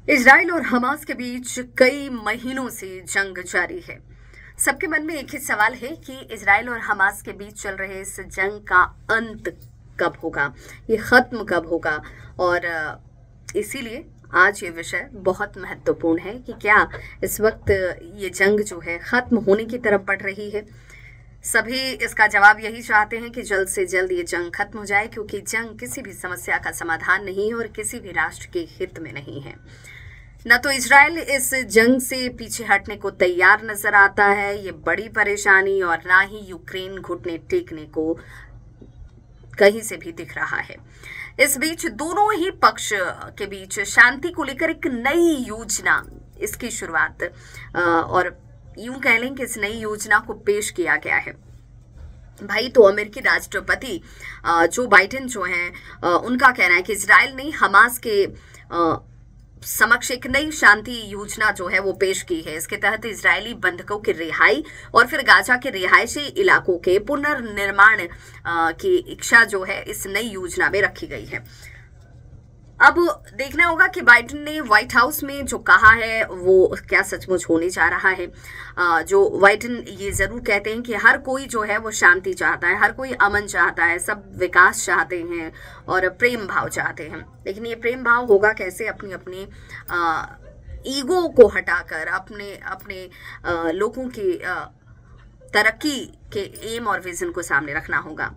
Israel और Hamas के बीच कई महीनों से जंग जारी है। सबके मन में एक ही सवाल है कि इजराइल और हमास के बीच चल रहे इस जंग का अंत कब होगा, ये खत्म कब होगा। और इसीलिए आज ये विषय बहुत महत्वपूर्ण है कि क्या इस वक्त ये जंग जो है खत्म होने की तरफ बढ़ रही है। सभी इसका जवाब यही चाहते हैं कि जल्द से जल्द ये जंग खत्म हो जाए, क्योंकि जंग किसी भी समस्या का समाधान नहीं है और किसी भी राष्ट्र के हित में नहीं है। न तो इजराइल इस जंग से पीछे हटने को तैयार नजर आता है, ये बड़ी परेशानी, और ना ही यूक्रेन घुटने टेकने को कहीं से भी दिख रहा है। इस बीच दोनों ही पक्ष के बीच शांति को लेकर एक नई योजना, इसकी शुरुआत और यूं कह लें कि इस नई योजना को पेश किया गया है। भाई तो अमेरिकी राष्ट्रपति जो बाइडेन जो हैं उनका कहना है कि इजराइल ने हमास के समक्ष एक नई शांति योजना जो है वो पेश की है। इसके तहत इजरायली बंधकों की रिहाई और फिर गाजा के रिहायशी इलाकों के पुनर्निर्माण की इच्छा जो है इस नई योजना में रखी गई है। अब देखना होगा कि बाइडेन ने व्हाइट हाउस में जो कहा है वो क्या सचमुच होने जा रहा है। जो बाइडेन ये जरूर कहते हैं कि हर कोई जो है वो शांति चाहता है, हर कोई अमन चाहता है, सब विकास चाहते हैं और प्रेम भाव चाहते हैं। लेकिन ये प्रेम भाव होगा कैसे? अपनी अपनी ईगो को हटाकर अपने अपने लोगों की तरक्की के एम और विजन को सामने रखना होगा।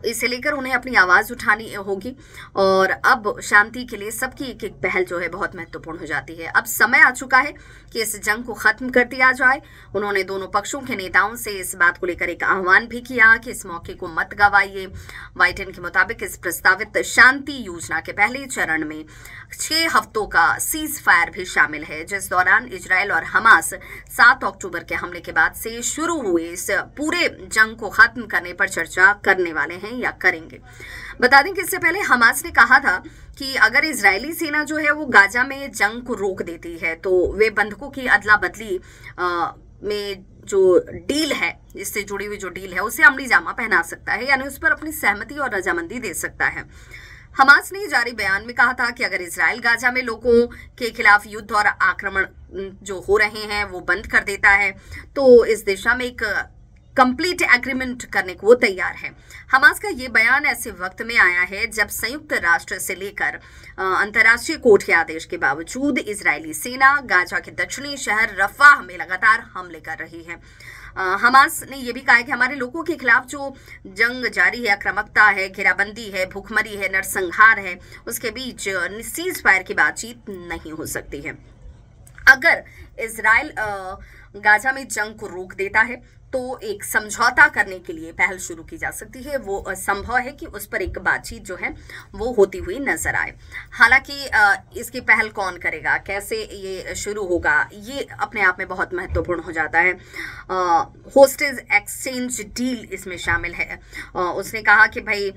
इसे लेकर उन्हें अपनी आवाज उठानी होगी और अब शांति के लिए सबकी एक एक पहल जो है बहुत महत्वपूर्ण हो जाती है। अब समय आ चुका है कि इस जंग को खत्म कर दिया जाए। उन्होंने दोनों पक्षों के नेताओं से इस बात को लेकर एक आह्वान भी किया कि इस मौके को मत गवाइए। बाइडेन के मुताबिक इस प्रस्तावित शांति योजना के पहले चरण में 6 हफ्तों का सीज फायर भी शामिल है, जिस दौरान इजराइल और हमास 7 अक्टूबर के हमले के बाद से शुरू हुए इस पूरे जंग को खत्म करने पर चर्चा करने वाले हैं या करेंगे। बता दें कि इससे पहले हमास ने कहा था कि अगर इजरायली सेना जो है वो गाजा में जंग को रोक देती है तो वे बंधकों की अदला बदली में जो डील है, इससे जुड़ी हुई जो डील है उसे अमली जामा पहना सकता है, यानी उस पर अपनी सहमति और रजामंदी दे सकता है। हमास ने जारी बयान में कहा था कि अगर इजराइल गाजा में लोगों के खिलाफ युद्ध और आक्रमण जो हो रहे हैं वो बंद कर देता है तो इस दिशा में एक कंप्लीट एग्रीमेंट करने को वो तैयार है। हमास का ये बयान ऐसे वक्त में आया है जब संयुक्त राष्ट्र से लेकर अंतर्राष्ट्रीय कोर्ट के आदेश के बावजूद इजरायली सेना गाजा के दक्षिणी शहर रफाह में लगातार हमले कर रही है। हमास ने यह भी कहा है कि हमारे लोगों के खिलाफ जो जंग जारी है, आक्रामकता है, घेराबंदी है, भूखमरी है, नरसंहार है, उसके बीच सीज फायर की बातचीत नहीं हो सकती है। अगर इजराइल गाजा में जंग को रोक देता है तो एक समझौता करने के लिए पहल शुरू की जा सकती है। वो संभव है कि उस पर एक बातचीत जो है वो होती हुई नजर आए। हालांकि इसकी पहल कौन करेगा, कैसे ये शुरू होगा, ये अपने आप में बहुत महत्वपूर्ण हो जाता है। होस्टेज एक्सचेंज डील इसमें शामिल है। उसने कहा कि भाई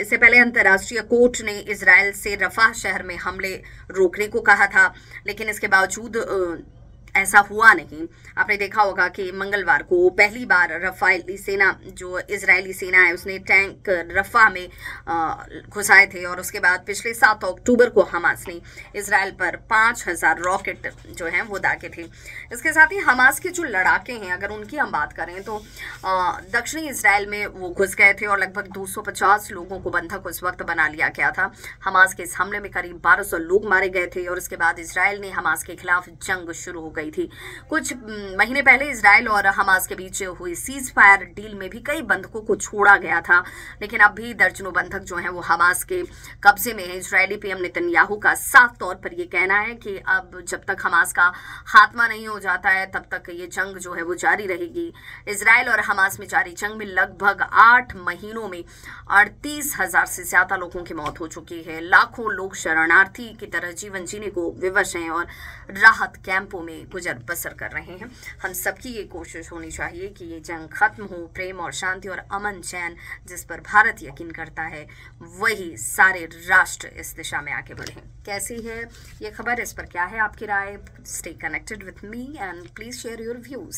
इससे पहले अंतर्राष्ट्रीय कोर्ट ने इजराइल से रफाह शहर में हमले रोकने को कहा था, लेकिन इसके बावजूद ऐसा हुआ नहीं। आपने देखा होगा कि मंगलवार को पहली बार रफाली सेना, जो इजरायली सेना है, उसने टैंक रफा में घुसाए थे और उसके बाद पिछले 7 अक्टूबर को हमास ने इजराइल पर 5000 रॉकेट जो हैं वो दागे थे। इसके साथ ही हमास के जो लड़ाके हैं, अगर उनकी हम बात करें तो दक्षिणी इजराइल में वो घुस गए थे और लगभग 250 लोगों को बंधक उस वक्त बना लिया गया था। हमास के इस हमले में करीब 1200 लोग मारे गए थे और उसके बाद इजराइल ने हमास के खिलाफ जंग शुरू हो गई थी। कुछ महीने पहले इजराइल और हमास के बीच हुई सीज फायर डील में भी कई बंधकों को छोड़ा गया था, लेकिन अब भी दर्जनों बंधक जो हैं वो हमास के कब्जे में है। इजरायली पीएम नेतन्याहू का साफ तौर पर ये कहना है कि अब जब तक हमास का खात्मा नहीं हो जाता है तब तक ये जंग जो है वो जारी रहेगी। इजराइल और हमास में जारी जंग में लगभग 8 महीनों में 38,000 से ज्यादा लोगों की मौत हो चुकी है। लाखों लोग शरणार्थी की तरह जीवन जीने को विवश हैं और राहत कैंपों में गुजर बसर कर रहे हैं। हम सबकी ये कोशिश होनी चाहिए कि ये जंग खत्म हो। प्रेम और शांति और अमन चैन जिस पर भारत यकीन करता है, वही सारे राष्ट्र इस दिशा में आगे बढ़े। कैसी है ये खबर, इस पर क्या है आपकी राय? Stay connected with me and please share your views.